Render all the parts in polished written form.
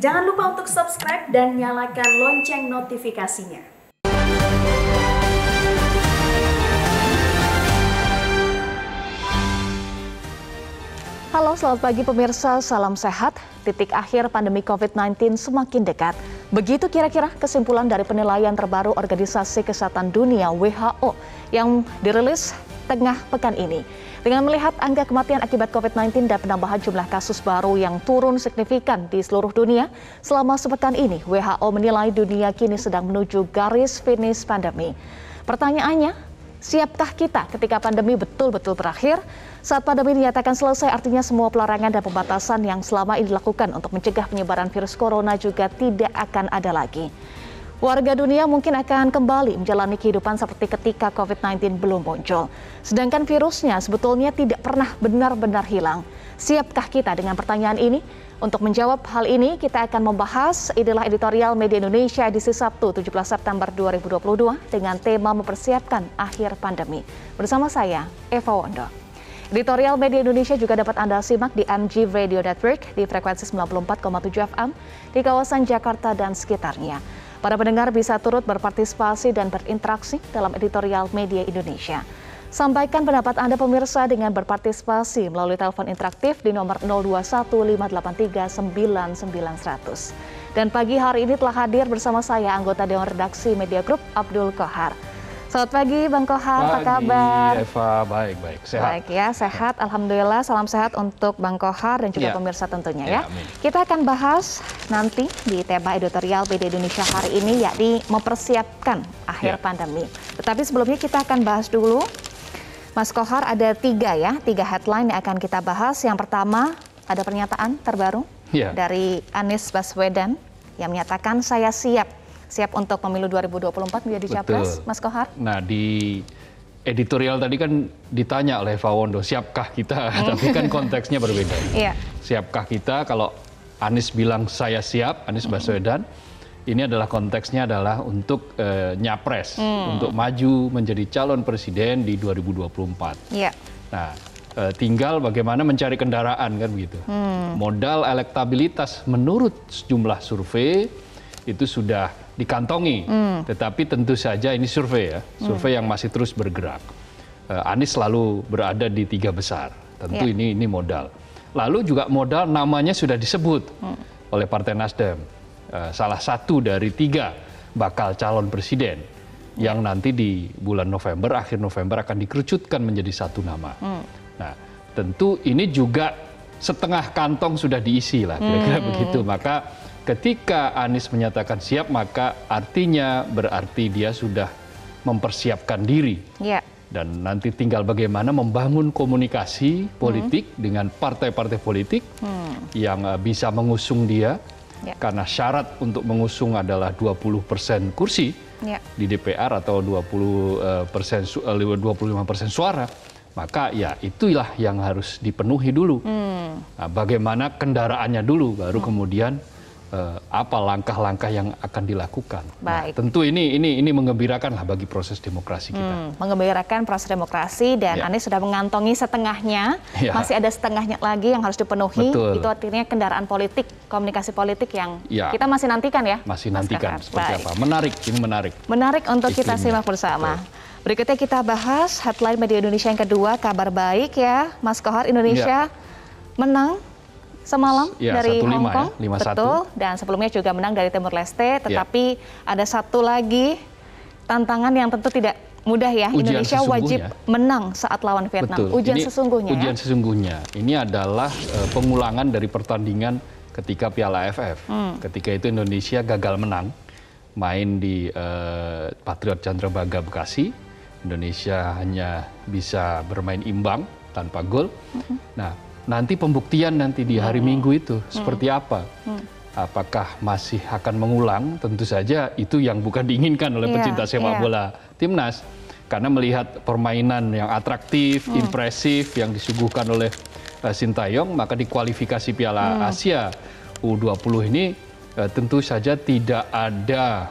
Jangan lupa untuk subscribe dan nyalakan lonceng notifikasinya. Halo, selamat pagi pemirsa, salam sehat. Titik akhir pandemi COVID-19 semakin dekat. Begitu kira-kira kesimpulan dari penilaian terbaru Organisasi Kesehatan Dunia WHO yang dirilis tengah pekan ini. Dengan melihat angka kematian akibat COVID-19 dan penambahan jumlah kasus baru yang turun signifikan di seluruh dunia, selama sepekan ini WHO menilai dunia kini sedang menuju garis finish pandemi. Pertanyaannya, siapkah kita ketika pandemi betul-betul berakhir? Saat pandemi dinyatakan selesai, artinya semua pelarangan dan pembatasan yang selama ini dilakukan untuk mencegah penyebaran virus corona juga tidak akan ada lagi. Warga dunia mungkin akan kembali menjalani kehidupan seperti ketika COVID-19 belum muncul. Sedangkan virusnya sebetulnya tidak pernah benar-benar hilang. Siapkah kita dengan pertanyaan ini? Untuk menjawab hal ini, kita akan membahas inilah editorial Media Indonesia edisi Sabtu 17 September 2022 dengan tema mempersiapkan akhir pandemi. Bersama saya, Eva Wondo. Editorial Media Indonesia juga dapat Anda simak di MG Radio Network di frekuensi 94,7 FM di kawasan Jakarta dan sekitarnya. Para pendengar bisa turut berpartisipasi dan berinteraksi dalam editorial Media Indonesia. Sampaikan pendapat Anda pemirsa dengan berpartisipasi melalui telepon interaktif di nomor 0215839900. Dan pagi hari ini telah hadir bersama saya anggota Dewan Redaksi Media Group Abdul Kohar. Selamat pagi Bang Kohar, apa kabar? Eva, baik, sehat. Baik ya, sehat, alhamdulillah. Salam sehat untuk Bang Kohar dan juga pemirsa tentunya ya. Kita akan bahas nanti di tema editorial Media Indonesia hari ini, yakni mempersiapkan akhir pandemi. Tetapi sebelumnya kita akan bahas dulu, Mas Kohar, ada tiga headline yang akan kita bahas. Yang pertama, ada pernyataan terbaru dari Anies Baswedan yang menyatakan saya siap untuk pemilu 2024 menjadi capres, Mas Kohar. Nah, di editorial tadi kan ditanya oleh Eva Wondo, siapkah kita? Tapi kan konteksnya berbeda. Siapkah kita? Kalau Anies bilang saya siap, Anies Baswedan, ini adalah konteksnya adalah untuk nyapres, untuk maju menjadi calon presiden di 2024. Nah, tinggal bagaimana mencari kendaraan kan begitu. Modal elektabilitas menurut sejumlah survei itu sudah dikantongi, tetapi tentu saja ini survei survei yang masih terus bergerak. Anies selalu berada di 3 besar, tentu ini modal. Lalu juga modal namanya sudah disebut oleh Partai Nasdem, salah satu dari 3 bakal calon presiden yang nanti di bulan November, akhir November akan dikerucutkan menjadi 1 nama. Nah, tentu ini juga setengah kantong sudah diisi lah, kira-kira begitu. Maka ketika Anies menyatakan siap, maka artinya berarti dia sudah mempersiapkan diri. Dan nanti tinggal bagaimana membangun komunikasi politik dengan partai-partai politik yang bisa mengusung dia. Karena syarat untuk mengusung adalah 20% kursi di DPR atau 25% suara. Maka ya itulah yang harus dipenuhi dulu. Nah, bagaimana kendaraannya dulu, baru kemudian apa langkah-langkah yang akan dilakukan. Nah, tentu ini menggembirakan lah bagi proses demokrasi kita. Menggembirakan proses demokrasi dan Anies sudah mengantongi setengahnya, masih ada setengahnya lagi yang harus dipenuhi. Itu artinya kendaraan politik, komunikasi politik yang kita masih nantikan ya. Masih nantikan seperti apa. Menarik, ini menarik. Menarik untuk kita simak bersama. Berikutnya kita bahas headline Media Indonesia yang kedua, kabar baik ya, Mas Kohar. Indonesia menang semalam dari Hong Kong, betul, dan sebelumnya juga menang dari Timur Leste, tetapi ada satu lagi tantangan yang tentu tidak mudah ya. Indonesia wajib menang saat lawan Vietnam. Ujian sesungguhnya. Ujian sesungguhnya. Ini adalah pengulangan dari pertandingan ketika Piala AFF. Ketika itu Indonesia gagal menang, main di Patriot Candrabaga Bekasi. Indonesia hanya bisa bermain imbang tanpa gol. Nah, nanti pembuktian nanti di hari Minggu itu seperti apa? Apakah masih akan mengulang? Tentu saja itu yang bukan diinginkan oleh pecinta sepak bola timnas. Karena melihat permainan yang atraktif, impresif yang disuguhkan oleh Sintayong, maka di kualifikasi Piala Asia U20 ini tentu saja tidak ada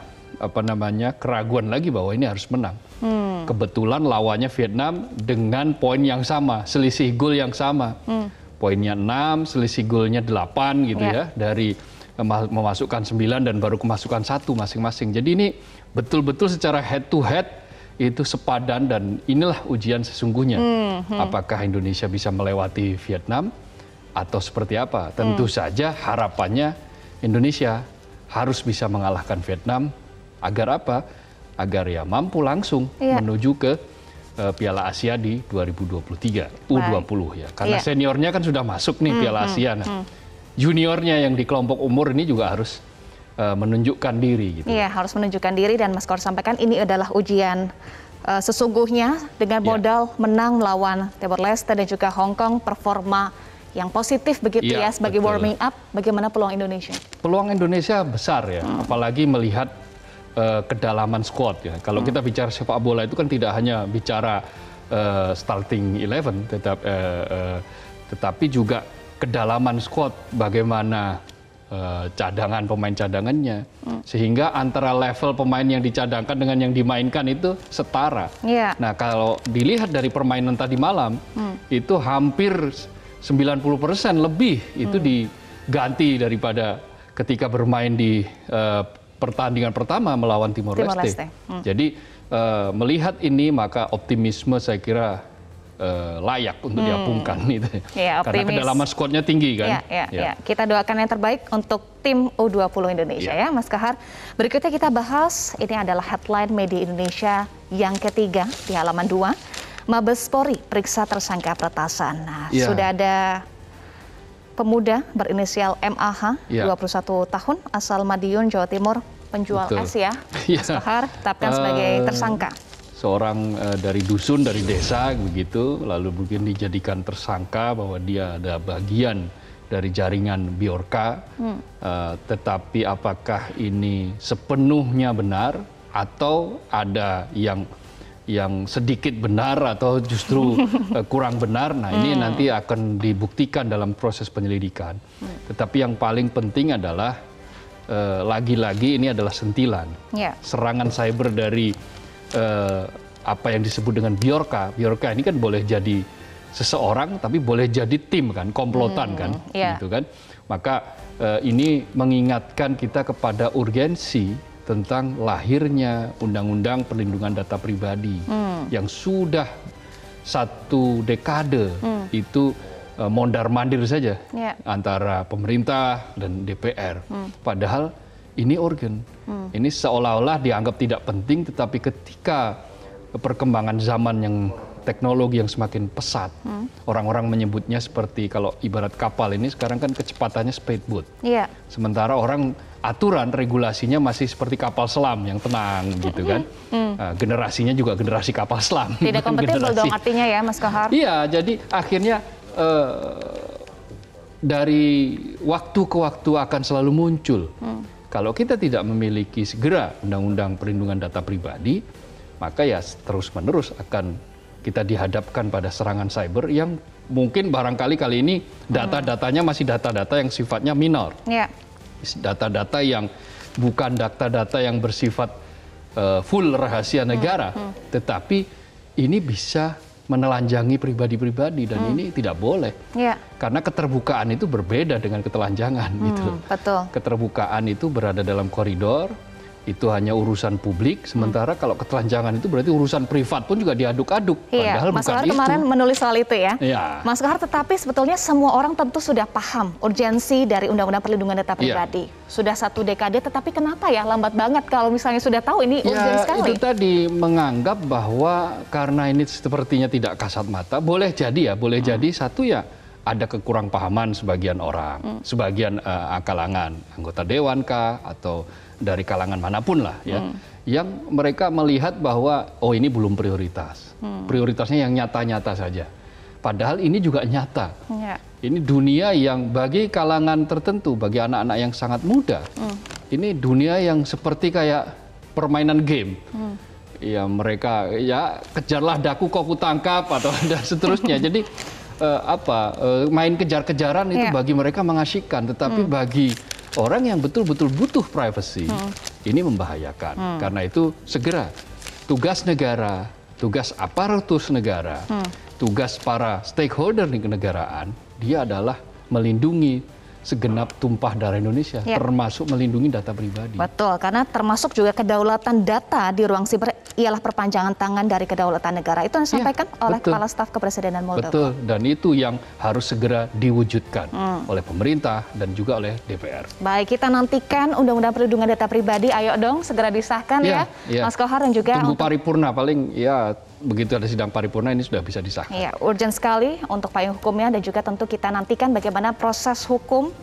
keraguan lagi bahwa ini harus menang. Kebetulan lawannya Vietnam dengan poin yang sama, selisih gol yang sama. Poinnya 6, selisih golnya 8 gitu ya. Dari memasukkan 9 dan baru kemasukan 1 masing-masing. Jadi ini betul-betul secara head to head itu sepadan dan inilah ujian sesungguhnya. Apakah Indonesia bisa melewati Vietnam atau seperti apa? Tentu saja harapannya Indonesia harus bisa mengalahkan Vietnam agar apa? Agar ya mampu langsung menuju ke Piala Asia di 2023 U20 ya. Karena seniornya kan sudah masuk nih Piala Asia. Nah, juniornya yang di kelompok umur ini juga harus menunjukkan diri gitu. Iya, harus menunjukkan diri dan Mas Kahar sampaikan ini adalah ujian sesungguhnya dengan modal menang melawan Timor Leste dan juga Hong Kong, performa yang positif begitu ya sebagai warming up. Bagaimana peluang Indonesia? Peluang Indonesia besar ya, apalagi melihat kedalaman squad ya. Kalau kita bicara sepak bola itu kan tidak hanya bicara starting 11, tetapi juga kedalaman squad, bagaimana cadangan pemain cadangannya, sehingga antara level pemain yang dicadangkan dengan yang dimainkan itu setara. Nah kalau dilihat dari permainan tadi malam, itu hampir 90% lebih itu diganti daripada ketika bermain di pertandingan pertama melawan Timor Leste. Jadi melihat ini maka optimisme saya kira layak untuk diapungkan itu. Karena kedalaman skuadnya tinggi kan. Kita doakan yang terbaik untuk tim U20 Indonesia ya Mas Kahar. Berikutnya kita bahas, ini adalah headline media Indonesia yang ketiga di halaman 2. Mabes Polri periksa tersangka peretasan. Nah, sudah ada pemuda berinisial MAH, 21 tahun, asal Madiun, Jawa Timur, penjual es ya. Mas Kahar tetapkan sebagai tersangka. Seorang dari dusun, dari desa begitu, lalu mungkin dijadikan tersangka bahwa dia ada bagian dari jaringan Biorka. Tetapi apakah ini sepenuhnya benar atau ada yang sedikit benar atau justru kurang benar. Nah ini nanti akan dibuktikan dalam proses penyelidikan. Tetapi yang paling penting adalah lagi-lagi ini adalah sentilan. Serangan cyber dari apa yang disebut dengan Biorka. Biorka ini kan boleh jadi seseorang tapi boleh jadi tim kan, komplotan kan, gitu kan. Maka ini mengingatkan kita kepada urgensi tentang lahirnya Undang-Undang Perlindungan Data Pribadi yang sudah 1 dekade itu mondar-mandir saja antara pemerintah dan DPR. Padahal ini urgen. Ini seolah-olah dianggap tidak penting, tetapi ketika perkembangan zaman yang teknologi yang semakin pesat, orang-orang menyebutnya seperti kalau ibarat kapal ini sekarang kan kecepatannya speedboat. Sementara orang aturan regulasinya masih seperti kapal selam yang tenang gitu kan. Generasinya juga generasi kapal selam. Tidak kompatibel dong artinya ya Mas Kahar? Iya, jadi akhirnya dari waktu ke waktu akan selalu muncul. Kalau kita tidak memiliki segera Undang-Undang Perlindungan Data Pribadi, maka ya terus-menerus akan kita dihadapkan pada serangan cyber yang mungkin barangkali kali ini data-datanya masih data-data yang sifatnya minor. Data-data yang bukan data-data yang bersifat full rahasia negara, tetapi ini bisa menelanjangi pribadi-pribadi dan ini tidak boleh. Karena keterbukaan itu berbeda dengan ketelanjangan gitu. Keterbukaan itu berada dalam koridor, itu hanya urusan publik, sementara kalau ketelanjangan itu berarti urusan privat pun juga diaduk-aduk. Padahal Mas bukan Kahar itu. Kemarin menulis soal itu ya. Mas Kahar, tetapi sebetulnya semua orang tentu sudah paham urgensi dari Undang-Undang Perlindungan Data Pribadi. Sudah 1 dekade, tetapi kenapa ya lambat banget kalau misalnya sudah tahu ini urgen sekali? Itu tadi menganggap bahwa karena ini sepertinya tidak kasat mata, boleh jadi ya, boleh jadi satu ya ada kekurang pahaman sebagian orang, sebagian kalangan anggota dewan kah atau dari kalangan manapun lah ya, yang mereka melihat bahwa oh ini belum prioritas, prioritasnya yang nyata-nyata saja. Padahal ini juga nyata. Ini dunia yang bagi kalangan tertentu, bagi anak-anak yang sangat muda, ini dunia yang seperti kayak permainan game. Ya mereka ya kejarlah daku kok kutangkap atau dan seterusnya. Jadi main kejar-kejaran itu bagi mereka mengasyikkan, tetapi bagi orang yang betul-betul butuh privacy, ini membahayakan. Karena itu segera tugas negara, tugas aparatus negara, tugas para stakeholder di kenegaraan, dia adalah melindungi segenap tumpah darah Indonesia, termasuk melindungi data pribadi. Betul, karena termasuk juga kedaulatan data di ruang siber ialah perpanjangan tangan dari kedaulatan negara. Itu yang disampaikan oleh Kepala Staf Kepresidenan Moldova. Betul, dan itu yang harus segera diwujudkan oleh pemerintah dan juga oleh DPR. Baik, kita nantikan Undang-Undang Perlindungan Data Pribadi, ayo dong segera disahkan Mas Kohar, dan juga tunggu paripurna, paling ya begitu ada sidang paripurna ini sudah bisa disahkan. Iya, urgent sekali untuk payung hukumnya, dan juga tentu kita nantikan bagaimana proses hukum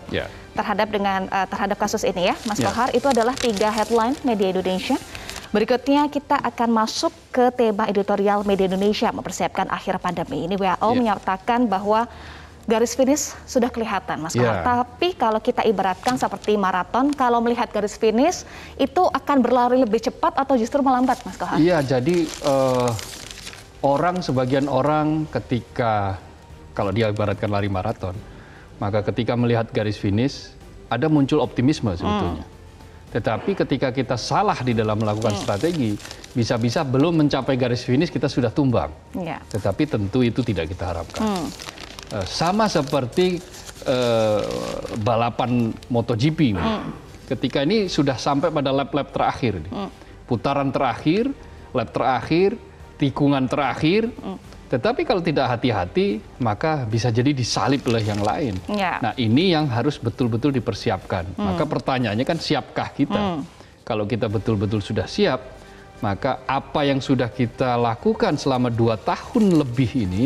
terhadap kasus ini ya, Mas Kohar. Itu adalah 3 headline media Indonesia. Berikutnya kita akan masuk ke tema editorial media Indonesia mempersiapkan akhir pandemi. Ini WHO menyatakan bahwa garis finish sudah kelihatan, Mas Kohar. Tapi kalau kita ibaratkan seperti maraton, kalau melihat garis finish itu akan berlari lebih cepat atau justru melambat, Mas Kohar? Iya, jadi sebagian orang ketika, kalau dia ibaratkan lari maraton, maka ketika melihat garis finish, ada muncul optimisme sebetulnya. Tetapi ketika kita salah di dalam melakukan strategi, bisa-bisa belum mencapai garis finish kita sudah tumbang. Tetapi tentu itu tidak kita harapkan. Sama seperti balapan MotoGP. Ketika ini sudah sampai pada lap-lap terakhir. Putaran terakhir, lap terakhir, tikungan terakhir. Tetapi kalau tidak hati-hati, maka bisa jadi disalip oleh yang lain. Nah, ini yang harus betul-betul dipersiapkan. Maka pertanyaannya kan, siapkah kita? Kalau kita betul-betul sudah siap, maka apa yang sudah kita lakukan selama 2 tahun lebih ini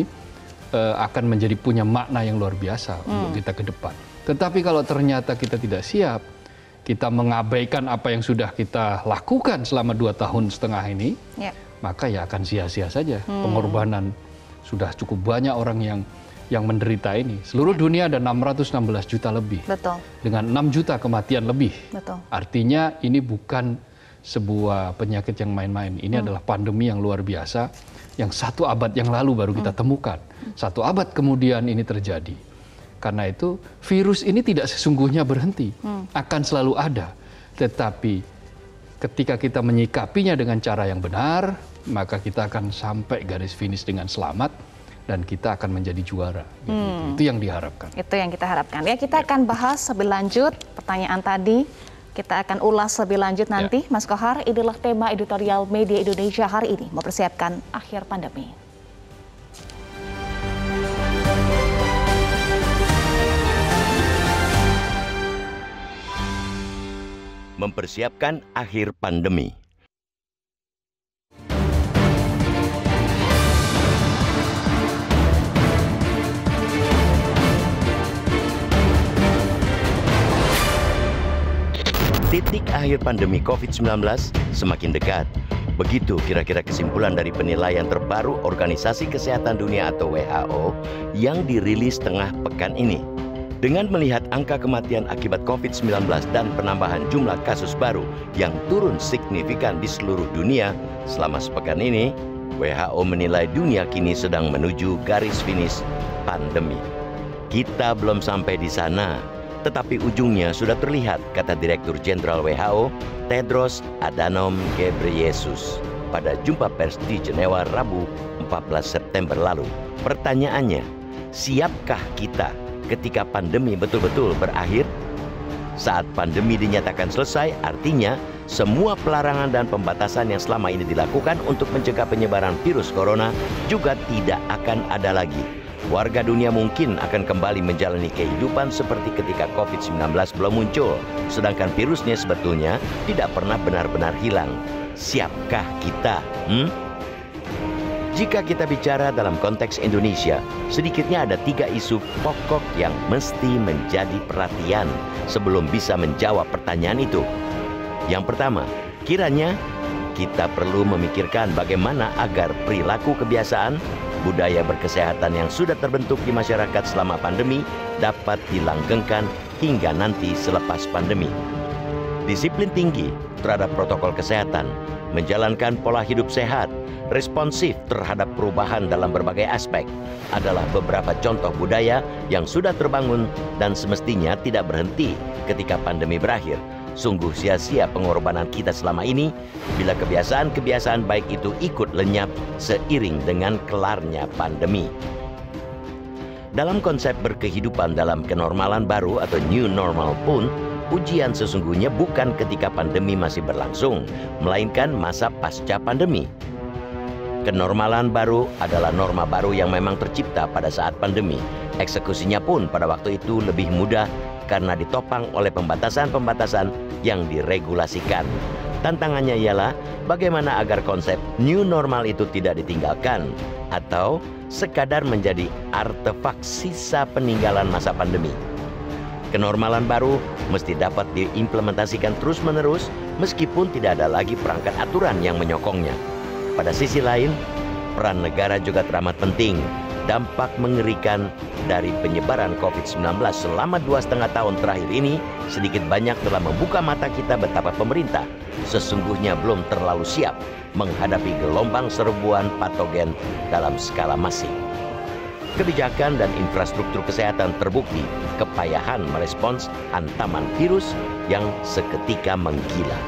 akan menjadi punya makna yang luar biasa untuk kita ke depan. Tetapi kalau ternyata kita tidak siap, kita mengabaikan apa yang sudah kita lakukan selama 2,5 tahun ini, maka ya akan sia-sia saja pengorbanan. Sudah cukup banyak orang yang menderita ini. Seluruh dunia ada 616 juta lebih. Betul. Dengan 6 juta kematian lebih. Betul. Artinya ini bukan sebuah penyakit yang main-main. Ini adalah pandemi yang luar biasa, yang 1 abad yang lalu baru kita temukan. 1 abad kemudian ini terjadi. Karena itu virus ini tidak sesungguhnya berhenti. Akan selalu ada. Tetapi ketika kita menyikapinya dengan cara yang benar, maka kita akan sampai garis finish dengan selamat dan kita akan menjadi juara. Itu yang diharapkan. Itu yang kita harapkan. Ya, kita akan bahas lebih lanjut pertanyaan tadi. Kita akan ulas lebih lanjut nanti, Mas Kohar. Inilah tema editorial media Indonesia hari ini, mempersiapkan akhir pandemi. Mempersiapkan akhir pandemi. Titik akhir pandemi COVID-19 semakin dekat. Begitu kira-kira kesimpulan dari penilaian terbaru Organisasi Kesehatan Dunia atau WHO yang dirilis tengah pekan ini. Dengan melihat angka kematian akibat COVID-19 dan penambahan jumlah kasus baru yang turun signifikan di seluruh dunia selama sepekan ini, WHO menilai dunia kini sedang menuju garis finish pandemi. Kita belum sampai di sana, tetapi ujungnya sudah terlihat, kata Direktur Jenderal WHO, Tedros Adhanom Ghebreyesus pada jumpa pers di Jenewa Rabu 14 September lalu. Pertanyaannya, siapkah kita ketika pandemi betul-betul berakhir? Saat pandemi dinyatakan selesai, artinya semua pelarangan dan pembatasan yang selama ini dilakukan untuk mencegah penyebaran virus corona juga tidak akan ada lagi. Warga dunia mungkin akan kembali menjalani kehidupan seperti ketika COVID-19 belum muncul, sedangkan virusnya sebetulnya tidak pernah benar-benar hilang. Siapkah kita? Jika kita bicara dalam konteks Indonesia, sedikitnya ada 3 isu pokok yang mesti menjadi perhatian sebelum bisa menjawab pertanyaan itu. Yang pertama, kiranya kita perlu memikirkan bagaimana agar perilaku kebiasaan, budaya berkesehatan yang sudah terbentuk di masyarakat selama pandemi dapat dilanggengkan hingga nanti selepas pandemi. Disiplin tinggi terhadap protokol kesehatan, menjalankan pola hidup sehat, responsif terhadap perubahan dalam berbagai aspek adalah beberapa contoh budaya yang sudah terbangun dan semestinya tidak berhenti ketika pandemi berakhir. Sungguh sia-sia pengorbanan kita selama ini bila kebiasaan-kebiasaan baik itu ikut lenyap seiring dengan kelarnya pandemi. Dalam konsep berkehidupan dalam kenormalan baru atau new normal pun, ujian sesungguhnya bukan ketika pandemi masih berlangsung, melainkan masa pasca pandemi. Kenormalan baru adalah norma baru yang memang tercipta pada saat pandemi. Eksekusinya pun pada waktu itu lebih mudah karena ditopang oleh pembatasan-pembatasan yang diregulasikan. Tantangannya ialah bagaimana agar konsep new normal itu tidak ditinggalkan atau sekadar menjadi artefak sisa peninggalan masa pandemi. Kenormalan baru mesti dapat diimplementasikan terus-menerus meskipun tidak ada lagi perangkat aturan yang menyokongnya. Pada sisi lain, peran negara juga teramat penting. Dampak mengerikan dari penyebaran COVID-19 selama 2,5 tahun terakhir ini sedikit banyak telah membuka mata kita betapa pemerintah sesungguhnya belum terlalu siap menghadapi gelombang serbuan patogen dalam skala masif. Kebijakan dan infrastruktur kesehatan terbukti kepayahan merespons hantaman virus yang seketika menggila.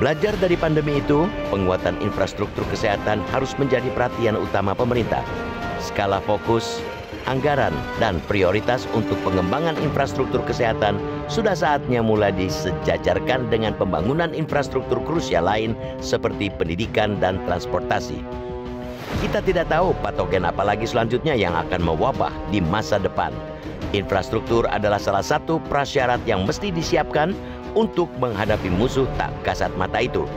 Belajar dari pandemi itu, penguatan infrastruktur kesehatan harus menjadi perhatian utama pemerintah. Skala fokus, anggaran, dan prioritas untuk pengembangan infrastruktur kesehatan sudah saatnya mulai disejajarkan dengan pembangunan infrastruktur krusial lain seperti pendidikan dan transportasi. Kita tidak tahu patogen apa lagi selanjutnya yang akan mewabah di masa depan. Infrastruktur adalah salah satu prasyarat yang mesti disiapkan untuk menghadapi musuh tak kasat mata itu.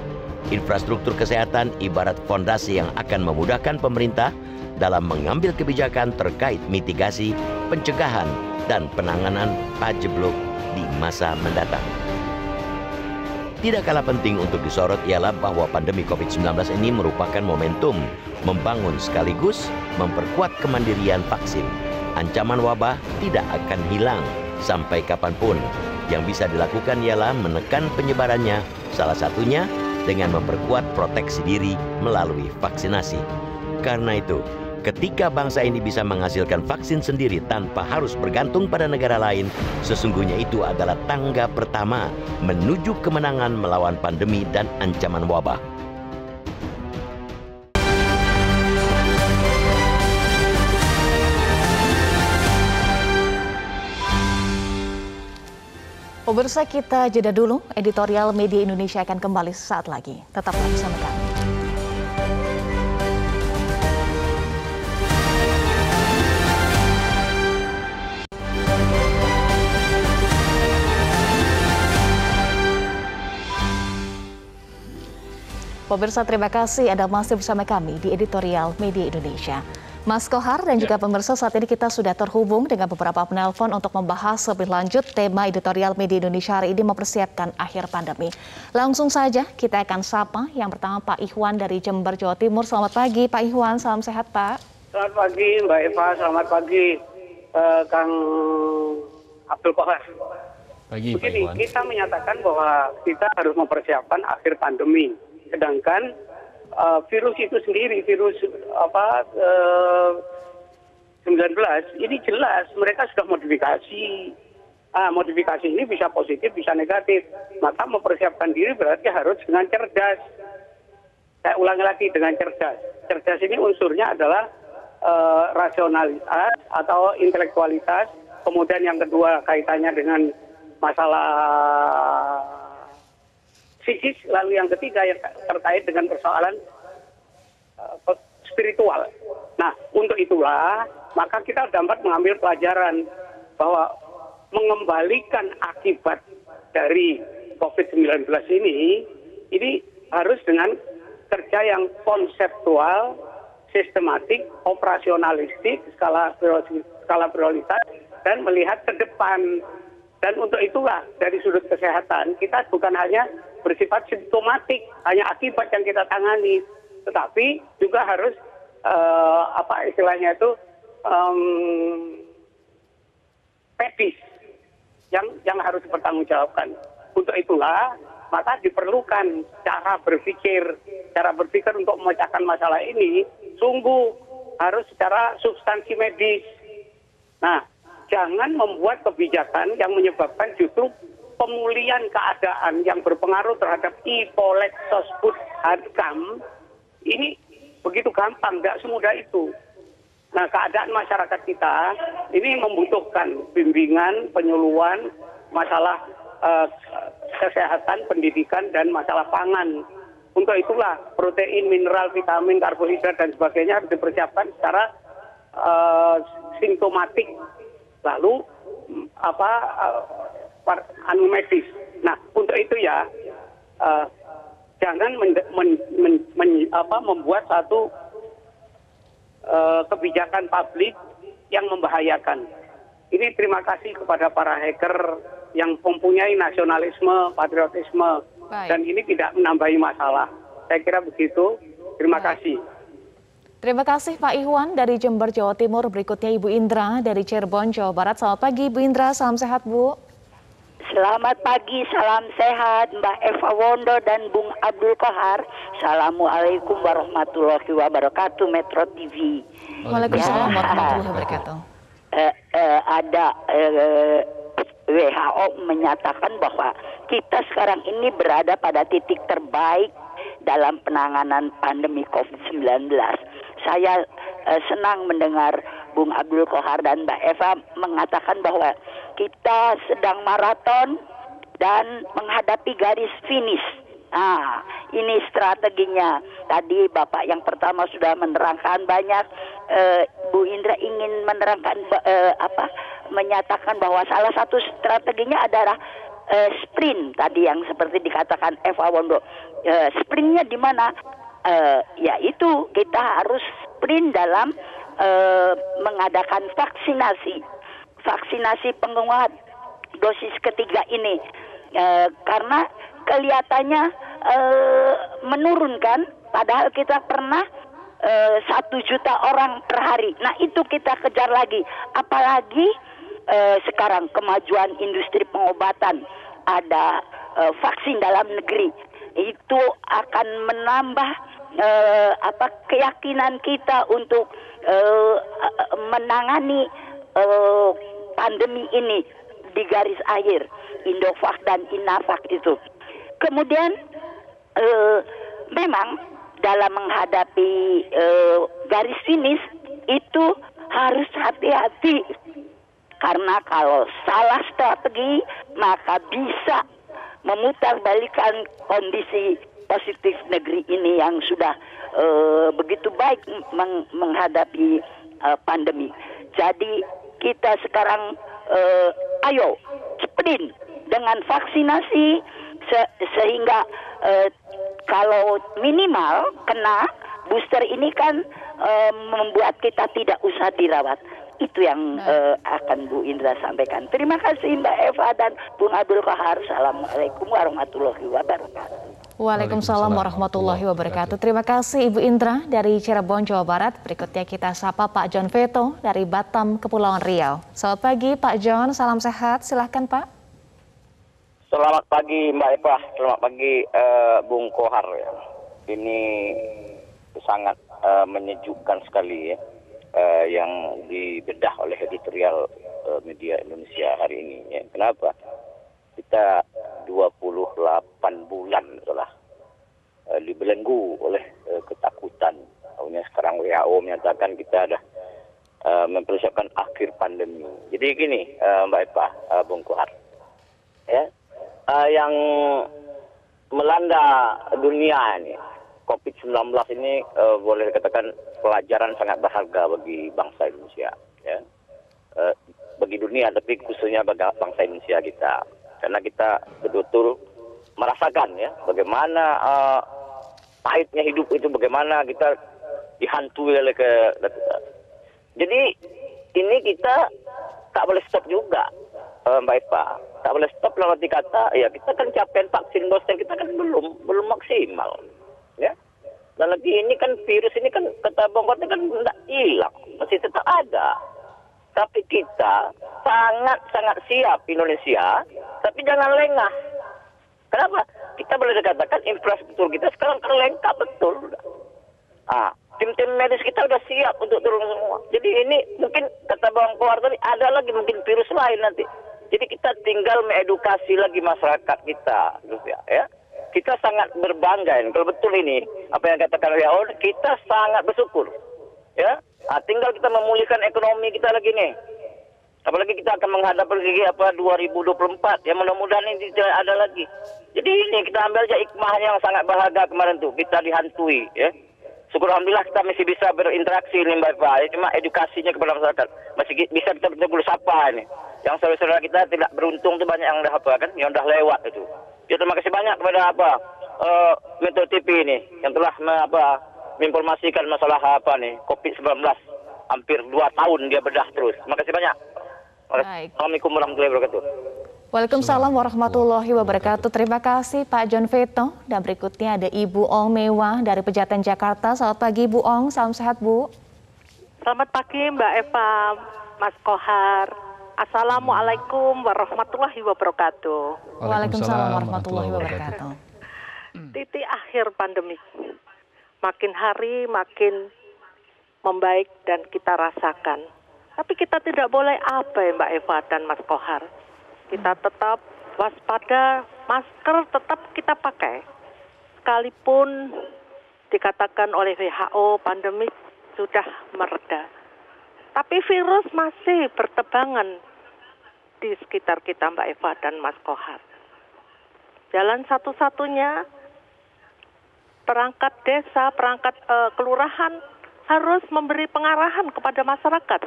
Infrastruktur kesehatan ibarat fondasi yang akan memudahkan pemerintah dalam mengambil kebijakan terkait mitigasi, pencegahan, dan penanganan pajeblok di masa mendatang. Tidak kalah penting untuk disorot ialah bahwa pandemi COVID-19 ini merupakan momentum membangun sekaligus memperkuat kemandirian vaksin. Ancaman wabah tidak akan hilang sampai kapanpun. Yang bisa dilakukan ialah menekan penyebarannya, salah satunya dengan memperkuat proteksi diri melalui vaksinasi. Karena itu, ketika bangsa ini bisa menghasilkan vaksin sendiri tanpa harus bergantung pada negara lain, sesungguhnya itu adalah tangga pertama menuju kemenangan melawan pandemi dan ancaman wabah. Pemirsa, kita jeda dulu. Editorial Media Indonesia akan kembali sesaat lagi. Tetaplah bersama kami. Pemirsa, terima kasih Anda masih bersama kami di Editorial Media Indonesia. Mas Kohar dan juga pemirsa, saat ini kita sudah terhubung dengan beberapa penelpon untuk membahas lebih lanjut tema Editorial Media Indonesia hari ini mempersiapkan akhir pandemi. Langsung saja kita akan sapa yang pertama Pak Ikhwan dari Jember, Jawa Timur. Selamat pagi Pak Ikhwan, salam sehat Pak. Selamat pagi Mbak Eva, selamat pagi Kang Abdul Kohar. Pagi Pak Begini, Ikhwan. kita menyatakan bahwa kita harus mempersiapkan akhir pandemi. Sedangkan virus itu sendiri, virus 19 ini jelas mereka sudah modifikasi. Modifikasi ini bisa positif, bisa negatif. Maka mempersiapkan diri berarti harus dengan cerdas. Saya ulangi lagi, dengan cerdas. Cerdas ini unsurnya adalah rasionalitas atau intelektualitas. Kemudian yang kedua kaitannya dengan masalah psikis, lalu yang ketiga yang terkait dengan persoalan spiritual. Nah, untuk itulah maka kita dapat mengambil pelajaran bahwa mengembalikan akibat dari COVID-19 ini harus dengan kerja yang konseptual, sistematik, operasionalistik, skala prioritas, dan melihat ke depan. Dan untuk itulah dari sudut kesehatan kita bukan hanya bersifat simptomatik, hanya akibat yang kita tangani, tetapi juga harus istilahnya itu medis yang harus dipertanggungjawabkan. Untuk itulah maka diperlukan cara berpikir untuk memecahkan masalah ini sungguh harus secara substansi medis. Nah, jangan membuat kebijakan yang menyebabkan justru pemulihan keadaan yang berpengaruh terhadap Ipolek Sosbud Hadkam ini begitu gampang, nggak semudah itu. Nah, keadaan masyarakat kita ini membutuhkan bimbingan, penyuluhan, masalah kesehatan, pendidikan, dan masalah pangan. Untuk itulah protein, mineral, vitamin, karbohidrat, dan sebagainya harus dipersiapkan secara simptomatik. Lalu medis. Nah, untuk itu ya jangan membuat satu kebijakan publik yang membahayakan. Ini terima kasih kepada para hacker yang mempunyai nasionalisme, patriotisme, dan ini tidak menambahi masalah. Saya kira begitu. Terima kasih. Terima kasih Pak Ihwan dari Jember, Jawa Timur. Berikutnya Ibu Indra dari Cirebon, Jawa Barat. Selamat pagi Ibu Indra, salam sehat Bu. Selamat pagi, salam sehat Mbak Eva Wondo dan Bung Abdul Kohar. Assalamualaikum warahmatullahi wabarakatuh, Metro TV. Waalaikumsalam warahmatullahi wabarakatuh. Ada WHO menyatakan bahwa kita sekarang ini berada pada titik terbaik dalam penanganan pandemi COVID-19. Saya senang mendengar Bung Abdul Kohar dan Mbak Eva mengatakan bahwa kita sedang maraton dan menghadapi garis finish. Nah, ini strateginya. Tadi Bapak yang pertama sudah menerangkan banyak. Bu Indra ingin menerangkan menyatakan bahwa salah satu strateginya adalah sprint tadi yang seperti dikatakan Eva Wondo. Sprintnya di mana? Yaitu kita harus sprint dalam mengadakan vaksinasi penguat dosis ketiga ini, karena kelihatannya menurunkan, padahal kita pernah 1 juta orang per hari. Nah, itu kita kejar lagi, apalagi sekarang kemajuan industri pengobatan, ada vaksin dalam negeri, itu akan menambah keyakinan kita untuk menangani pandemi ini di garis akhir, Indovac dan Inavac itu. Kemudian memang dalam menghadapi garis finish itu harus hati-hati, karena kalau salah strategi maka bisa memutarbalikkan kondisi positif negeri ini yang sudah begitu baik menghadapi pandemi. Jadi kita sekarang ayo cepetin dengan vaksinasi sehingga kalau minimal kena booster ini kan membuat kita tidak usah dirawat. Itu yang akan Bu Indra sampaikan. Terima kasih Mbak Eva dan Bung Abdul Kohar. Assalamualaikum warahmatullahi wabarakatuh. Waalaikumsalam warahmatullahi wabarakatuh. Terima kasih Ibu Indra dari Cirebon, Jawa Barat. Berikutnya kita sapa Pak John Veto dari Batam, Kepulauan Riau. Selamat pagi Pak John, salam sehat. Silahkan Pak. Selamat pagi Mbak Eva, selamat pagi Bung Kohar. Ini sangat menyejukkan sekali ya, yang dibedah oleh editorial media Indonesia hari ini. Ya. Kenapa? Kita 28 bulan telah dibelenggu oleh ketakutan. Tahunya sekarang WHO menyatakan kita ada mempersiapkan akhir pandemi. Jadi gini Mbak Eva, Bung Kohar, ya, yang melanda dunia ini, COVID-19 ini boleh dikatakan pelajaran sangat berharga bagi bangsa Indonesia, ya, bagi dunia, tapi khususnya bagi bangsa Indonesia kita. Karena kita betul-betul merasakan ya bagaimana pahitnya hidup itu, bagaimana kita dihantui oleh Jadi ini kita tak boleh stop juga Mbak Eva. Tak boleh stop dalam arti kata ya kita kan capaian vaksin dosis kita kan belum maksimal. Ya. Dan lagi ini kan virus ini kan kata Bang Kota kan tidak hilang, masih tetap ada. Tapi kita sangat siap Indonesia, tapi jangan lengah. Kenapa? Kita boleh dikatakan infrastruktur kita sekarang kan lengkap betul. Tim-tim medis kita udah siap untuk turun semua. Jadi ini mungkin kata Bang Kohar tadi ada lagi mungkin virus lain nanti. Jadi kita tinggal mengedukasi lagi masyarakat kita, ya. Kita sangat berbangga. Kalau betul ini apa yang katakan WHO, kita sangat bersyukur, ya. Tinggal kita memulihkan ekonomi kita lagi nih. Apalagi kita akan menghadap lagi 2024 ya, mudah-mudahan ini tidak ada lagi. Jadi ini kita ambil aja hikmahnya yang sangat berharga kemarin tuh, kita dihantui ya. Syukur alhamdulillah kita masih bisa berinteraksi ini Mbak Eva. Cuma edukasinya kepada masyarakat masih bisa kita betul-betul sapa ini. Yang saudara-saudara kita tidak beruntung tuh banyak yang udah yang udah lewat itu. Ya terima kasih banyak kepada Metro TV ini yang telah menginformasikan masalah COVID-19. Hampir 2 tahun dia bedah terus. Terima kasih banyak. Baik. Assalamualaikum warahmatullahi wabarakatuh. Waalaikumsalam warahmatullahi wabarakatuh. Terima kasih Pak John Veto. Dan berikutnya ada Ibu Ong Mewah dari Pejaten Jakarta. Selamat pagi Bu Ong, salam sehat Bu. Selamat pagi Mbak Eva, Mas Kohar. Assalamualaikum warahmatullahi wabarakatuh. Waalaikumsalam warahmatullahi wabarakatuh. Titik akhir pandemi. Makin hari makin membaik dan kita rasakan. Tapi kita tidak boleh abai Mbak Eva dan Mas Kohar. Kita tetap waspada, masker tetap kita pakai. Sekalipun dikatakan oleh WHO pandemi sudah mereda. Tapi virus masih bertebangan di sekitar kita Mbak Eva dan Mas Kohar. Jalan satu-satunya perangkat desa, perangkat kelurahan harus memberi pengarahan kepada masyarakat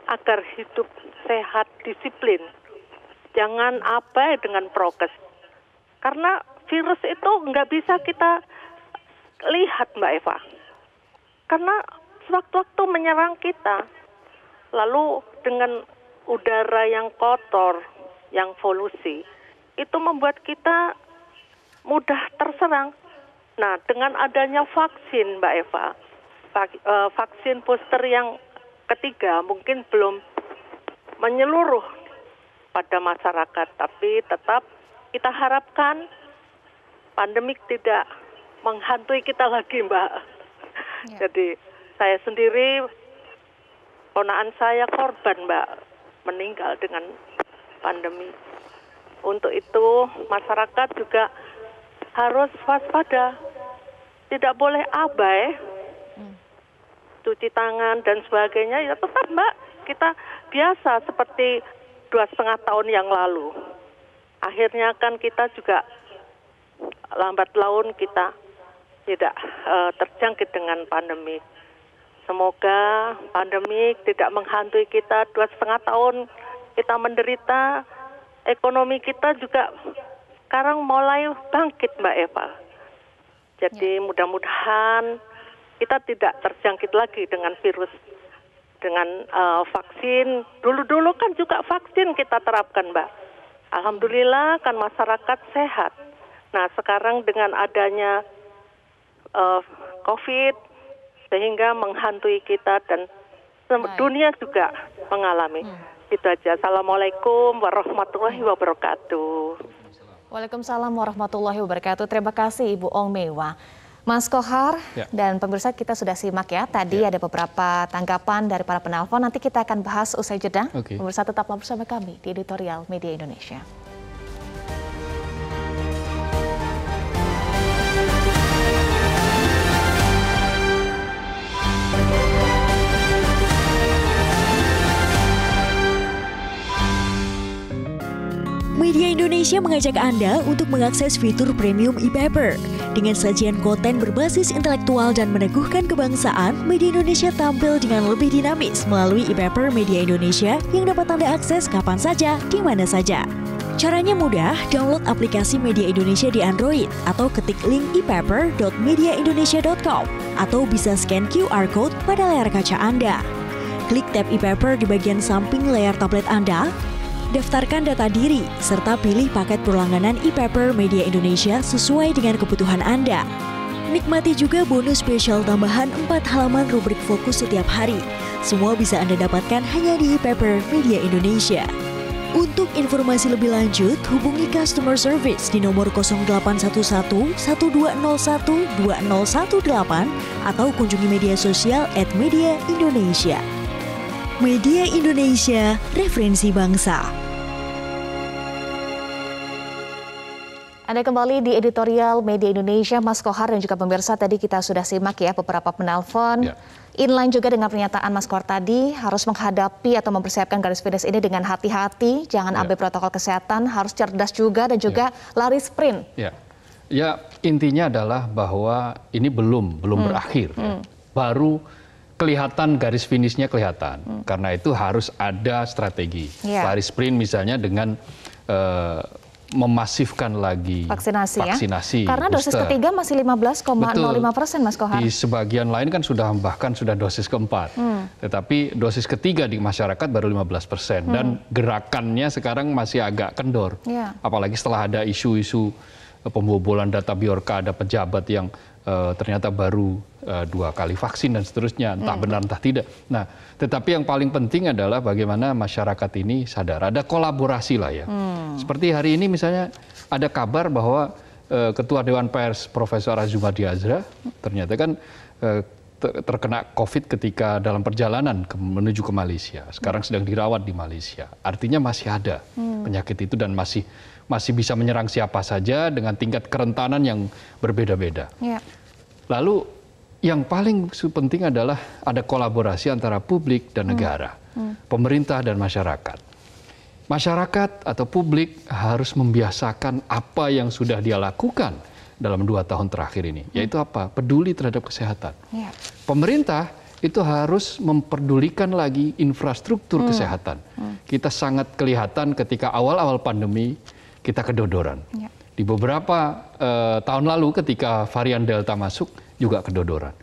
agar hidup sehat, disiplin. Jangan abai dengan prokes. Karena virus itu nggak bisa kita lihat Mbak Eva. Karena sewaktu-waktu menyerang kita. Lalu dengan udara yang kotor, yang polusi, itu membuat kita mudah terserang. Nah, dengan adanya vaksin Mbak Eva, vaksin booster yang ketiga mungkin belum menyeluruh pada masyarakat, tapi tetap kita harapkan pandemik tidak menghantui kita lagi Mbak. Ya. Jadi saya sendiri, ponakan saya korban Mbak, meninggal dengan pandemi. Untuk itu masyarakat juga harus waspada, tidak boleh abai, cuci tangan dan sebagainya. Ya tetap Mbak, kita biasa seperti 2,5 tahun yang lalu. Akhirnya kan kita juga lambat laun kita tidak terjangkit dengan pandemi. Semoga pandemi tidak menghantui kita. 2,5 tahun kita menderita, ekonomi kita juga sekarang mulai bangkit Mbak Eva. Jadi mudah-mudahan kita tidak terjangkit lagi dengan virus, dengan vaksin. Dulu-dulu kan juga vaksin kita terapkan Mbak. Alhamdulillah kan masyarakat sehat. Nah sekarang dengan adanya COVID sehingga menghantui kita dan dunia juga mengalami. Itu aja. Assalamualaikum warahmatullahi wabarakatuh. Waalaikumsalam warahmatullahi wabarakatuh. Terima kasih Ibu Ong Mewah. Mas Kohar dan pemirsa, kita sudah simak ya. Tadi ada beberapa tanggapan dari para penelpon. Nanti kita akan bahas usai jeda. Pemirsa tetaplah bersama kami di Editorial Media Indonesia. Media Indonesia mengajak Anda untuk mengakses fitur premium e-paper. Dengan sajian konten berbasis intelektual dan meneguhkan kebangsaan, Media Indonesia tampil dengan lebih dinamis melalui e-paper Media Indonesia yang dapat Anda akses kapan saja, di mana saja. Caranya mudah, download aplikasi Media Indonesia di Android atau ketik link e-paper.mediaindonesia.com atau bisa scan QR Code pada layar kaca Anda. Klik tab e-paper di bagian samping layar tablet Anda, daftarkan data diri, serta pilih paket berlangganan e-paper Media Indonesia sesuai dengan kebutuhan Anda. Nikmati juga bonus spesial tambahan 4 halaman rubrik fokus setiap hari. Semua bisa Anda dapatkan hanya di e-paper Media Indonesia. Untuk informasi lebih lanjut, hubungi customer service di nomor 0811 1201 2018 atau kunjungi media sosial @mediaindonesia. Media Indonesia, referensi bangsa. Anda kembali di editorial Media Indonesia, Mas Kohar dan juga pemirsa. Tadi kita sudah simak ya beberapa penelpon. Ya. Inline juga dengan pernyataan Mas Kohar tadi, harus menghadapi atau mempersiapkan garis finish ini dengan hati-hati, jangan abai protokol kesehatan, harus cerdas juga dan juga lari sprint. Ya, intinya adalah bahwa ini belum berakhir. Baru kelihatan garis finishnya kelihatan. Karena itu harus ada strategi. Lari sprint misalnya dengan memasifkan lagi vaksinasi. Karena dosis ketiga masih 15,05%, Mas Kohar. Di sebagian lain kan bahkan sudah dosis keempat. Tetapi dosis ketiga di masyarakat baru 15%. Dan gerakannya sekarang masih agak kendor. Apalagi setelah ada isu-isu pembobolan data Bjorka, ada pejabat yang ternyata baru 2 kali vaksin dan seterusnya, entah benar entah tidak. Nah, tetapi yang paling penting adalah bagaimana masyarakat ini sadar, ada kolaborasi lah ya. Seperti hari ini misalnya ada kabar bahwa Ketua Dewan Pers Profesor Azumadi Azra ternyata kan terkena COVID ketika dalam perjalanan menuju ke Malaysia. Sekarang sedang dirawat di Malaysia. Artinya masih ada penyakit itu dan masih bisa menyerang siapa saja dengan tingkat kerentanan yang berbeda-beda. Lalu yang paling penting adalah ada kolaborasi antara publik dan negara, pemerintah dan masyarakat. Masyarakat atau publik harus membiasakan apa yang sudah dia lakukan dalam 2 tahun terakhir ini, yaitu apa? Peduli terhadap kesehatan. Pemerintah itu harus memperdulikan lagi infrastruktur kesehatan. Kita sangat kelihatan ketika awal-awal pandemi kita kedodoran. Di beberapa tahun lalu ketika varian Delta masuk juga kedodoran.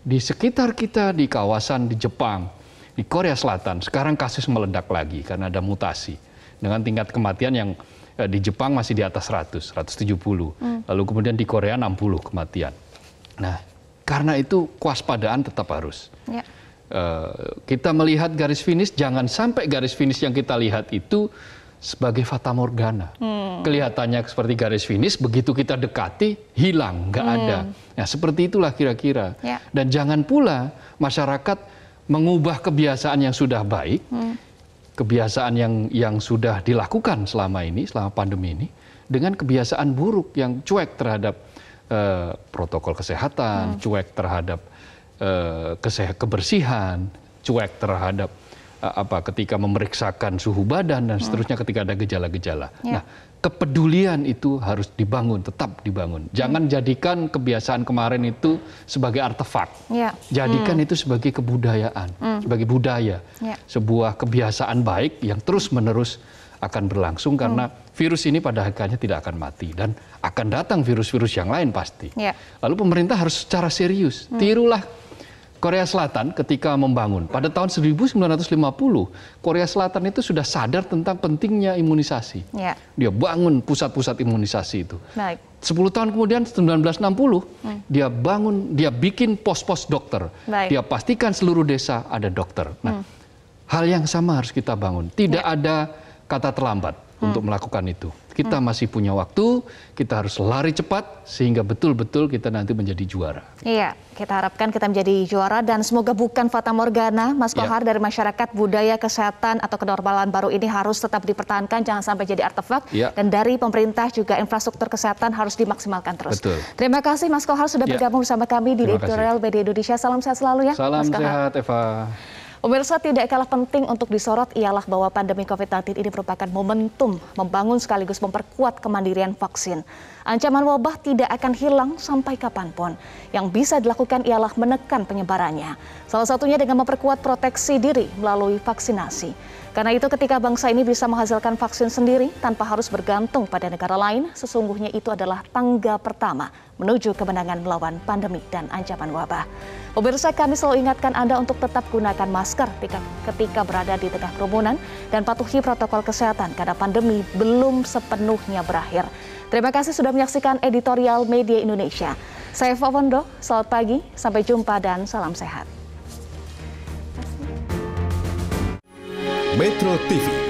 Di sekitar kita di kawasan di Jepang, di Korea Selatan, sekarang kasus meledak lagi karena ada mutasi. Dengan tingkat kematian yang di Jepang masih di atas 100, 170. Lalu kemudian di Korea 60 kematian. Nah, karena itu kewaspadaan tetap harus. Kita melihat garis finish, jangan sampai garis finish yang kita lihat itu sebagai fata morgana. Kelihatannya seperti garis finish, begitu kita dekati, hilang, nggak ada. Nah, seperti itulah kira-kira. Dan jangan pula masyarakat mengubah kebiasaan yang sudah baik, kebiasaan yang sudah dilakukan selama pandemi ini, dengan kebiasaan buruk yang cuek terhadap protokol kesehatan, cuek terhadap kebersihan, cuek terhadap ketika memeriksakan suhu badan dan seterusnya ketika ada gejala-gejala. Nah, kepedulian itu harus dibangun, tetap dibangun. Jangan jadikan kebiasaan kemarin itu sebagai artefak. Jadikan itu sebagai kebudayaan, sebagai budaya. Sebuah kebiasaan baik yang terus-menerus akan berlangsung karena virus ini pada akhirnya tidak akan mati dan akan datang virus-virus yang lain pasti. Lalu pemerintah harus secara serius, tirulah Korea Selatan ketika membangun. Pada tahun 1950, Korea Selatan itu sudah sadar tentang pentingnya imunisasi. Dia bangun pusat-pusat imunisasi itu. 10 tahun kemudian, 1960, dia bikin pos-pos dokter. Dia pastikan seluruh desa ada dokter. Nah, hal yang sama harus kita bangun. Tidak ada kata terlambat untuk melakukan itu. Kita masih punya waktu, kita harus lari cepat sehingga betul-betul kita nanti menjadi juara. Iya, kita harapkan kita menjadi juara dan semoga bukan fata morgana, Mas Kohar, dari masyarakat. Budaya kesehatan atau kenormalan baru ini harus tetap dipertahankan, jangan sampai jadi artefak. Dan dari pemerintah juga infrastruktur kesehatan harus dimaksimalkan terus. Terima kasih Mas Kohar sudah bergabung bersama kami di editorial Media Indonesia. Salam sehat selalu ya, Mas Kohar. Salam sehat, Eva. Pemirsa, tidak kalah penting untuk disorot ialah bahwa pandemi COVID-19 ini merupakan momentum membangun sekaligus memperkuat kemandirian vaksin. Ancaman wabah tidak akan hilang sampai kapanpun. Yang bisa dilakukan ialah menekan penyebarannya. Salah satunya dengan memperkuat proteksi diri melalui vaksinasi. Karena itu ketika bangsa ini bisa menghasilkan vaksin sendiri tanpa harus bergantung pada negara lain, sesungguhnya itu adalah tangga pertama menuju kemenangan melawan pandemi dan ancaman wabah. Pemirsa, kami selalu ingatkan Anda untuk tetap gunakan masker ketika berada di tengah kerumunan dan patuhi protokol kesehatan karena pandemi belum sepenuhnya berakhir. Terima kasih sudah menyaksikan editorial Media Indonesia. Saya Eva Wondo, selamat pagi, sampai jumpa dan salam sehat. Metro TV